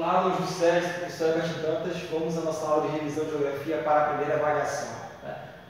Olá, alunos do SESI, professor Everton Dantas. Vamos à nossa aula de revisão de geografia para a primeira avaliação.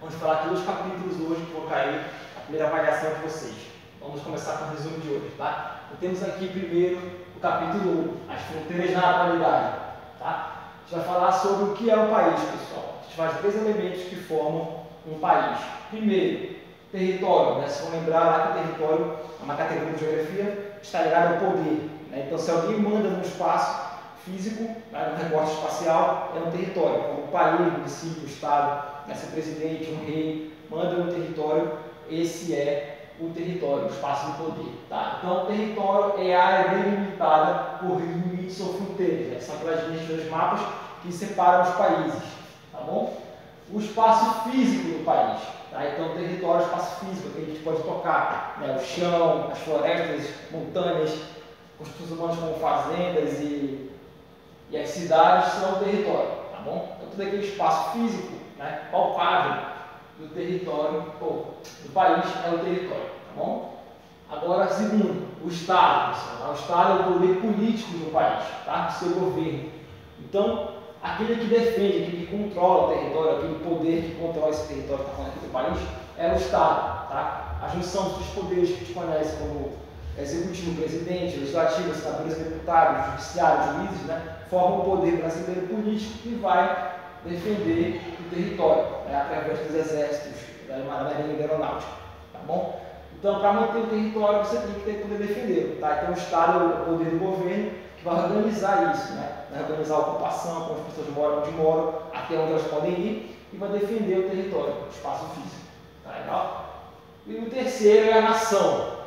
Vamos falar aqui dos capítulos hoje que vão cair a primeira avaliação de vocês. Vamos começar com o resumo de hoje, tá? Então, temos aqui primeiro o capítulo 1, as fronteiras na atualidade, tá? A gente vai falar sobre o que é um país, pessoal. A gente faz 3 elementos que formam um país. Primeiro, território, né? Se vão lembrar lá que o território é uma categoria de geografia, está ligado ao poder, né? Então, se alguém manda no espaço físico, né, no recorte espacial, é um território. Como o país, o município, o estado, né, se o presidente, um rei manda no território, esse é o território, o espaço do poder. Tá? Então, o território é a área delimitada por limites ou fronteiras, né? São aquelas linhas dos mapas que separam os países. Tá bom? O espaço físico do país. Tá? Então, o território é o espaço físico que a gente pode tocar, né? O chão, as florestas, montanhas, construções humanas como fazendas e as cidades são o território, tá bom? Então, todo aquele espaço físico, né, palpável do território, ou do país, é o território, tá bom? Agora, segundo, o Estado. O Estado é o poder político do país, tá? Do seu governo. Então, aquele que defende, aquele que controla o território, aquele poder que controla esse território que está falando aqui do país, é o Estado, tá? A junção dos poderes que a gente conhece como executivo, presidente, legislativo, senadores, deputados, judiciário, juízes, né, formam o poder brasileiro político que vai defender o território, né, através dos exércitos, da marinha e da aeronáutica, tá bom? Então, para manter o território, você tem que ter poder defender, tá? Então, o Estado é o poder do governo que vai organizar isso, né? Vai organizar a ocupação, como as pessoas moram onde moram, até onde elas podem ir, e vai defender o território, o espaço físico, tá legal? E o terceiro é a nação.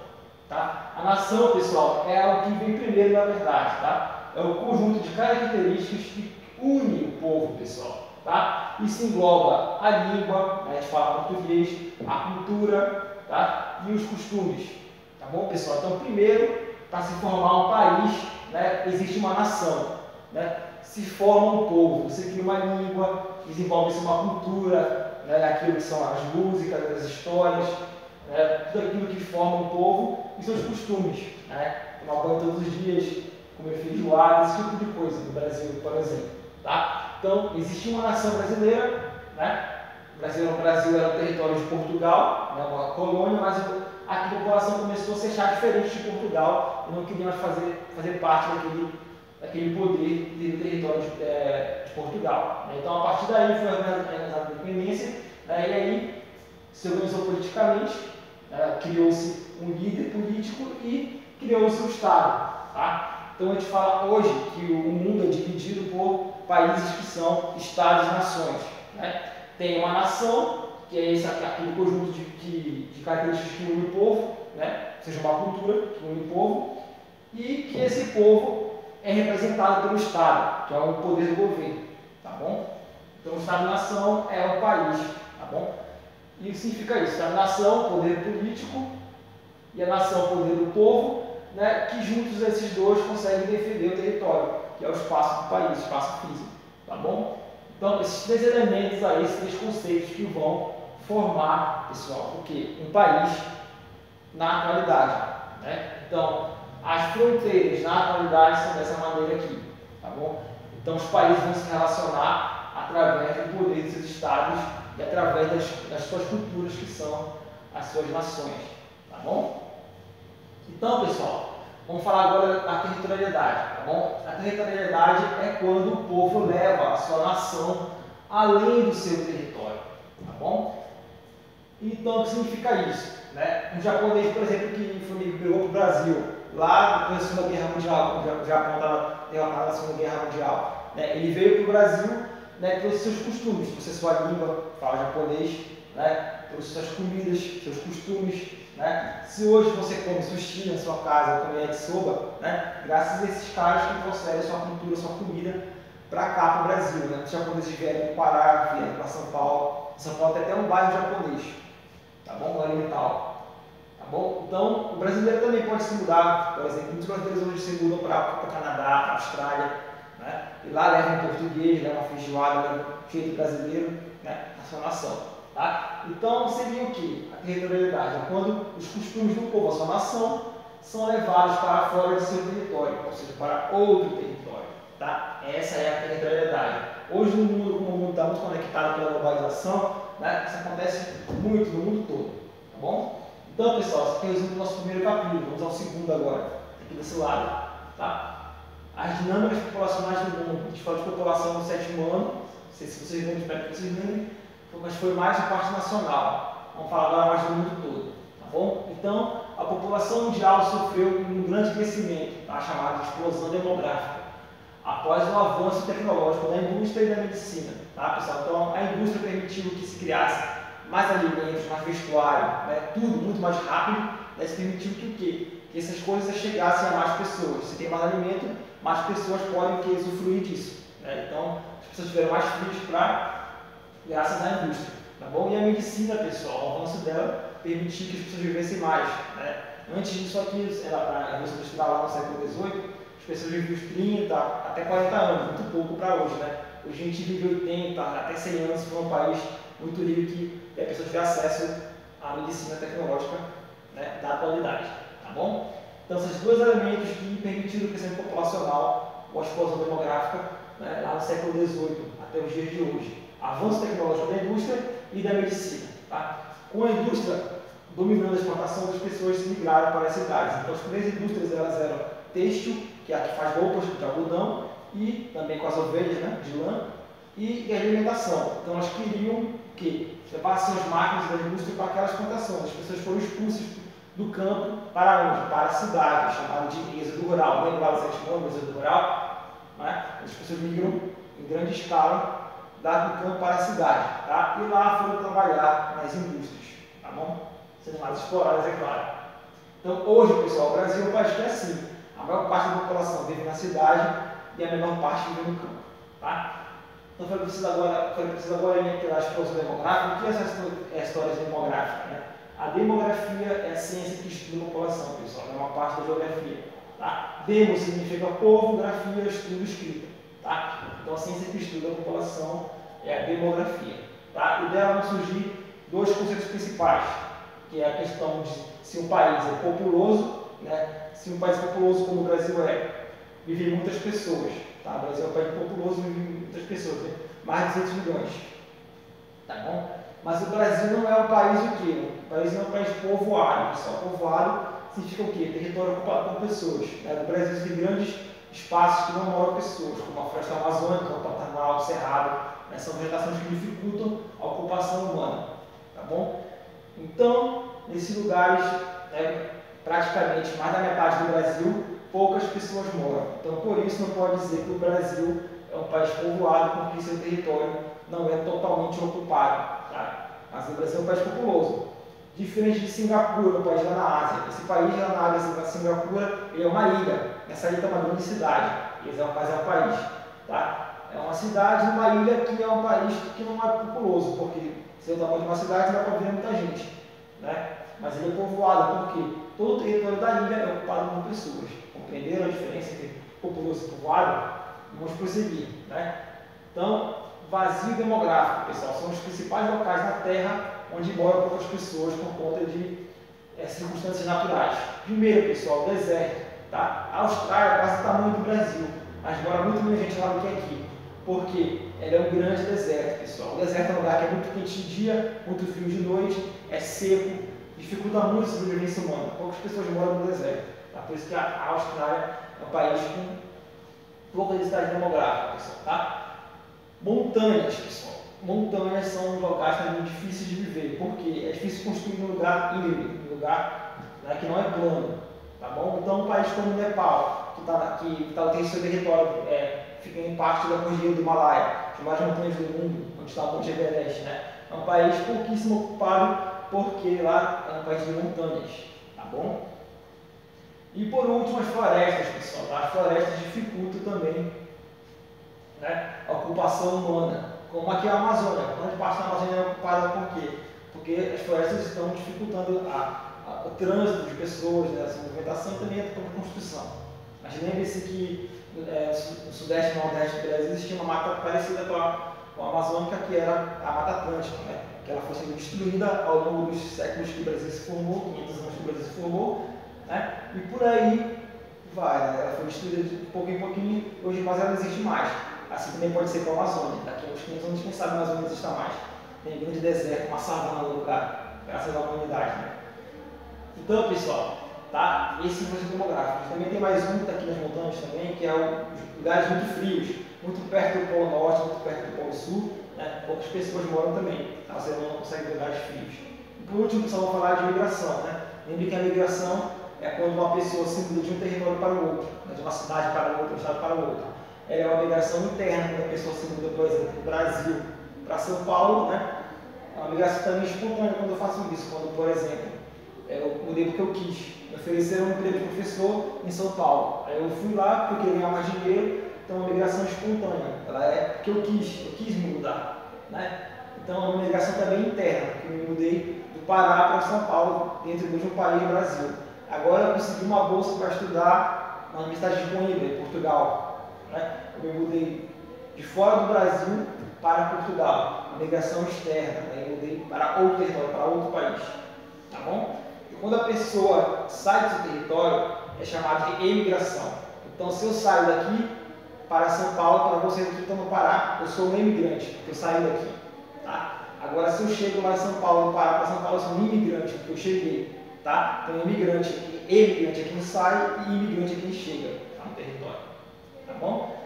Tá? A nação, pessoal, é algo que vem primeiro na verdade, tá? É o conjunto de características que une o povo, pessoal, tá? Isso engloba a língua, né? A gente fala português, a cultura, tá? E os costumes, tá bom, pessoal? Então, primeiro, para se formar um país, né, existe uma nação, né? Se forma um povo, você cria uma língua, desenvolve-se uma cultura, né? Aquilo que são as músicas, as histórias, tudo aquilo que forma um povo e seus costumes, né? Tomar banho todos os dias, comer feijoada, esse tipo de coisa no Brasil, por exemplo, tá? Então, existia uma nação brasileira, né? O Brasil era um território de Portugal, né? Uma colônia, mas a população começou a se achar diferente de Portugal e não queria mais fazer parte daquele poder do território de Portugal, né? Então, a partir daí foi organizada a independência, né? E aí se organizou politicamente, criou-se um líder político e criou-se um Estado. Tá? Então a gente fala hoje que o mundo é dividido por países que são Estados e nações. Né? Tem uma nação, que é aquele conjunto de características que une o povo, né? Ou seja, uma cultura que une o povo, e que esse povo é representado pelo Estado, que é o poder do governo. Tá bom? Então o Estado-nação é o país. Tá bom? E significa isso, a nação, poder político, e a nação, poder do povo, né, que juntos esses dois conseguem defender o território, que é o espaço do país, o espaço físico, tá bom? Então, esses 3 elementos aí, esses 3 conceitos que vão formar, pessoal, o quê? Um país na atualidade, né? Então, as fronteiras na atualidade são dessa maneira aqui, tá bom? Então, os países vão se relacionar através do poder dos seus estados e através das suas culturas, que são as suas nações, tá bom? Então, pessoal, vamos falar agora da territorialidade, tá bom? A territorialidade é quando o povo leva a sua nação além do seu território, tá bom? Então, o que significa isso? Né? Um japonês, por exemplo, que migrou para o Brasil, lá depois da Segunda Guerra Mundial, o Japão estava derrotado na Segunda Guerra Mundial, né? Ele veio para o Brasil, né, trouxe seus costumes, trouxe sua língua, fala japonês, né, trouxe suas comidas, seus costumes, né. Se hoje você come sushi na sua casa, come yakisoba, né, graças a esses caras que trouxeram sua cultura, sua comida para cá, para o Brasil, né. Os japoneses vieram para o Pará, vieram para São Paulo. São Paulo tem até um bairro japonês, tá bom? Um alimental, tá bom? Então, o brasileiro também pode se mudar, por exemplo, muitos brasileiros hoje se mudam para o Canadá, para a Austrália, né? E lá levam português, levam feijoada, levam jeito brasileiro, né? Na sua nação. Tá? Então seria o que? A territorialidade é quando os costumes do povo, a sua nação, são levados para fora do seu território, ou seja, para outro território. Tá? Essa é a territorialidade. Hoje, no mundo, como o mundo está muito conectado pela globalização, né, isso acontece muito no mundo todo. Tá bom? Então, pessoal, esse aqui é o resumo do nosso primeiro capítulo. Vamos ao segundo agora, aqui desse lado. Tá? As dinâmicas populacionais do mundo. A gente fala de população no 7º ano. Não sei se vocês lembram, espero que vocês lembrem, mas foi mais a parte nacional. Vamos falar agora mais do mundo todo. Tá bom? Então, a população mundial sofreu um grande crescimento, tá? Chamado de explosão demográfica, após o avanço tecnológico da indústria e da medicina. Tá, pessoal? Então, a indústria permitiu que se criasse mais alimentos, mais vestuário, né? Tudo muito mais rápido, né? Isso permitiu que o quê? Que essas coisas chegassem a mais pessoas. Se tem mais alimento, mais pessoas podem usufruir disso. Né? Então, as pessoas tiveram mais filhos graças à indústria. Tá bom? E a medicina, pessoal, o avanço dela permitiu que as pessoas vivessem mais. Né? Antes disso aqui, era para a Revolução Industrial lá no século XVIII, as pessoas viviam os 30 até 40 anos, muito pouco para hoje. Né? Hoje a gente vive 80 até 100 anos, foi um país muito rico que a pessoa tiver acesso à medicina tecnológica, né, da atualidade. Tá bom? Então, esses dois elementos que permitiram o crescimento populacional ou a explosão demográfica, né, lá no século XVIII até os dias de hoje. Avanço tecnológico da indústria e da medicina. Tá? Com a indústria dominando a exportação, as pessoas se migraram para as cidades. Então, as primeiras indústrias elas eram têxtil, que é a que faz roupas de algodão, e também com as ovelhas, né, de lã, e alimentação. Então, elas queriam que levassem as máquinas da indústria para aquelas plantações. As pessoas foram expulsas do campo para onde? Para a cidade, chamada de êxodo rural. Lembra lá do 7º ano, êxodo rural? Né? As pessoas migram em grande escala do campo para a cidade, tá? E lá foram trabalhar nas indústrias, tá bom? Sendo mais exploradas, é claro. Então, hoje, pessoal, o Brasil é um país que é assim. A maior parte da população vive na cidade e a menor parte vive no campo, tá? Então, foi preciso agora da explosão demográfica. O que é a história demográfica, né? A demografia é a ciência que estuda a população, pessoal. É uma parte da geografia, tá? Demo significa povo, grafia, estudo, escrita. Tá? Então, a ciência que estuda a população é a demografia. Tá? E dela vão surgir dois conceitos principais, que é a questão de se um país é populoso, né? Se um país populoso como o Brasil vive muitas pessoas. Tá? O Brasil é um país populoso, vive muitas pessoas, né? Mais de 200 milhões. Tá bom? Mas o Brasil não é um país o quê? O país não é um país povoado. Pessoal. Povoado significa o quê? Território ocupado por pessoas. Né? No Brasil tem grandes espaços que não moram pessoas, como a floresta amazônica, o Pantanal, o Cerrado, né? São vegetações que dificultam a ocupação humana, tá bom? Então, nesses lugares, praticamente mais da metade do Brasil, poucas pessoas moram. Então, por isso não pode dizer que o Brasil é um país povoado, porque seu território não é totalmente ocupado, tá? Mas o Brasil é um país populoso. Diferente de Singapura, um país lá na Ásia. Esse país lá na Ásia, Singapura, ele é uma ilha. Essa ilha é uma grande cidade. Mas é um país. Tá? É uma cidade numa ilha que é um país que não é populoso, porque se é o tamanho de uma cidade, não dá para ver muita gente. Né? Mas ele é povoado, porque todo o território da ilha é ocupado por pessoas. Compreenderam a diferença entre populoso e povoado? Vamos prosseguir. Né? Então, vazio demográfico, pessoal, são os principais locais na Terra onde moram poucas pessoas por conta de circunstâncias naturais. Primeiro, pessoal, o deserto. Tá? A Austrália é quase o tamanho do Brasil, mas mora muito menos gente lá do que aqui, porque ela é um grande deserto, pessoal. O deserto é um lugar que é muito quente de dia, muito frio de noite, é seco, dificulta muito a sobrevivência humana. Poucas pessoas moram no deserto. Tá? Por isso que a Austrália é um país com pouca densidade demográfica, pessoal. Tá? Montanhas, pessoal. Montanhas são locais também difíceis de viver, porque é difícil construir um lugar íngreme, um lugar, né, que não é plano. Tá bom? Então, um país como o Nepal, tem seu território, fica em parte da cordilheira do Himalaia, as mais montanhas do mundo, onde está o Monte Everest, né? É um país pouquíssimo ocupado, porque lá é um país de montanhas. Tá bom? E por último, as florestas, pessoal. Tá? As florestas dificultam também, né, a ocupação humana. Como aqui é a Amazônia. Grande parte da Amazônia é ocupada por quê? Porque as florestas estão dificultando o trânsito de pessoas, né, essa movimentação e também a própria construção. Mas lembre-se que no sudeste e nordeste do Brasil existia uma mata parecida com a amazônica, que era a Mata Atlântica, né, que ela foi sendo destruída ao longo dos séculos que o Brasil se formou, 500 anos que o Brasil se formou, né, e por aí Vai, né? Ela foi destruída de pouquinho em pouquinho, hoje quase ela não existe mais. Assim também pode ser com a Amazônia. Daqui a uns 500 anos, quem sabe a Amazônia não exista mais. Tem um grande deserto, uma savana no lugar, graças à humanidade. Né? Então, pessoal, tá? Esse é o processo demográfico. Também tem mais um aqui nas montanhas também, que é os lugares muito frios, muito perto do Polo Norte, muito perto do Polo Sul. Né? Poucas pessoas moram também, tá? Você não consegue ver lugares frios. E por último, pessoal, vamos falar de migração. Né? Lembre que a migração é quando uma pessoa se muda de um território para o outro, né? De uma cidade para outra, de um estado para o outro. Ela é uma migração interna, quando a pessoa se muda, por exemplo, do Brasil para São Paulo. Né? É uma migração também espontânea quando eu faço isso, quando, por exemplo, eu mudei porque eu quis. Me ofereceram um emprego de professor em São Paulo. Aí eu fui lá porque eu queria ganhar mais dinheiro, então é uma migração espontânea. Ela é porque eu quis me mudar. Né? Então é uma migração também interna, porque eu me mudei do Pará para São Paulo, dentro de um país do Brasil. Agora eu consegui uma bolsa para estudar na Universidade de Coimbra, em Portugal. Né? Eu me mudei de fora do Brasil para Portugal, uma migração externa. Né? Eu mudei para outro território, para outro país. Tá bom? Quando a pessoa sai do seu território, é chamado de emigração. Então, se eu saio daqui para São Paulo, para vocês que estão no Pará, eu sou um imigrante, porque eu saí daqui. Tá? Agora, se eu chego lá em São Paulo, no Pará para São Paulo, eu sou um imigrante, porque eu cheguei. Tá? Então, imigrante é quem sai e imigrante é quem chega no território. Tá bom?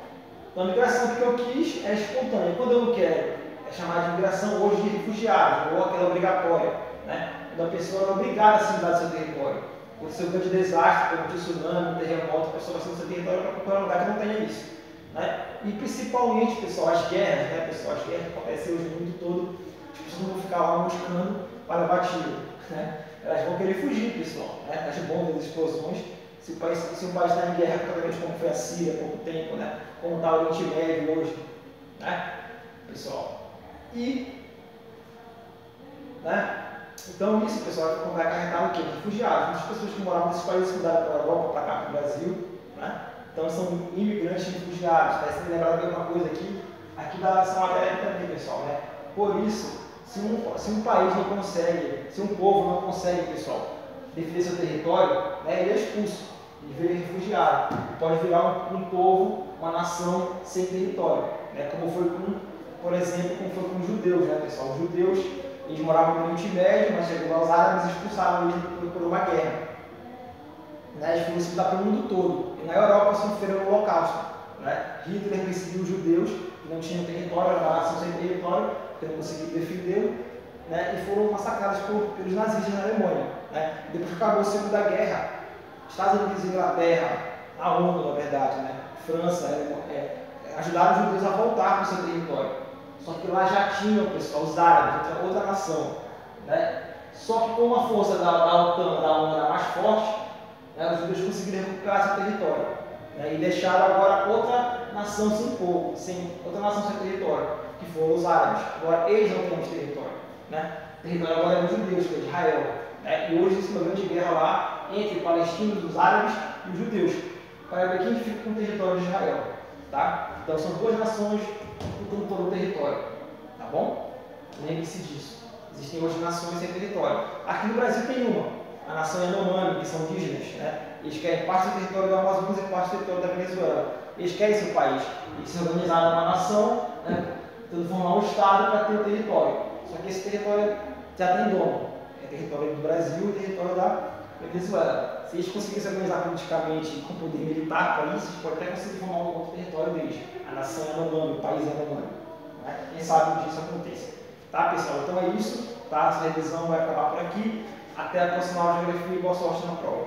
Então, a migração que eu quis é espontânea. Quando eu não quero, é chamada de migração hoje de refugiados, ou aquela obrigatória. Né? Quando a pessoa é obrigada a se mudar do seu território. Quando seu grande desastre, como um tsunami, um terremoto, a pessoa vai sair do seu território para procurar um lugar que não tenha isso. Né? E principalmente, pessoal, as guerras, né, pessoal? As guerras que acontecem hoje no mundo todo, as pessoas não vão ficar lá buscando para batir. Né? Elas vão querer fugir, pessoal. Né? As bombas, as explosões. Se um país está em guerra, provavelmente como foi a Síria há pouco tempo, né? Como está o Oriente Médio hoje. Né? Pessoal. E, né? Então, isso, pessoal, vai acarretar o quê? Refugiados. Muitas pessoas que moravam nesses países mudaram para a Europa, para cá, para o Brasil. Né? Então, são imigrantes e refugiados. Tá? Se lembrar de alguma coisa aqui da São Matéria também, pessoal. Né? Por isso, se um país não consegue, se um povo não consegue, pessoal, defender seu território, né, ele é expulso, ele vira refugiado. Pode virar um povo, uma nação sem território. Né? Como foi com, por exemplo, como foi com os judeus, né, pessoal? Os judeus, eles moravam no Oriente Médio, mas chegou aos árabes e expulsaram eles por uma guerra. Né? Eles foram expulsados pelo mundo todo. E na Europa sofreram o Holocausto. Né? Hitler perseguiu os judeus que não tinham território, era uma nação sem território, que não conseguiam defendê-lo, né? E foram massacrados pelos nazistas na Alemanha. Né? Depois que acabou a Segunda Guerra, Estados Unidos e Inglaterra, a ONU, na verdade, né? França, ajudaram os judeus a voltar para o seu território. Só que lá já tinham, pessoal, os árabes, outra nação. Né? Só que como a força da OTAN, da ONU era mais forte, né, os judeus conseguiram recuperar seu território. Né? E deixaram agora outra nação sem povo, outra nação sem território, que foram os árabes. Agora eles não têm mais território. Né? O território agora é dos judeus, que é de Israel. Né? E hoje existe uma grande guerra lá entre palestinos, os árabes e os judeus, para ver quem fica com o território de Israel. Tá? Então são duas nações lutando por um território. Tá bom? Lembre-se disso. Existem hoje nações sem território. Aqui no Brasil tem uma, a nação Yanomami, que são indígenas. Né? Eles querem parte do território do Amazonas e parte do território da Venezuela. Eles querem seu país. Eles se organizaram numa nação, né, tentando formar um estado para ter o território. Só que esse território já tem dono. É território do Brasil e território da Venezuela. Se eles conseguirem se organizar politicamente com poder militar para isso, eles podem até conseguir formar um outro território deles. A nação Yanomami, o país Yanomami. Né? Quem sabe um dia isso aconteça. Tá, pessoal? Então é isso. Tá? Essa revisão vai acabar por aqui. Até a próxima aula de geografia e boa sorte na prova.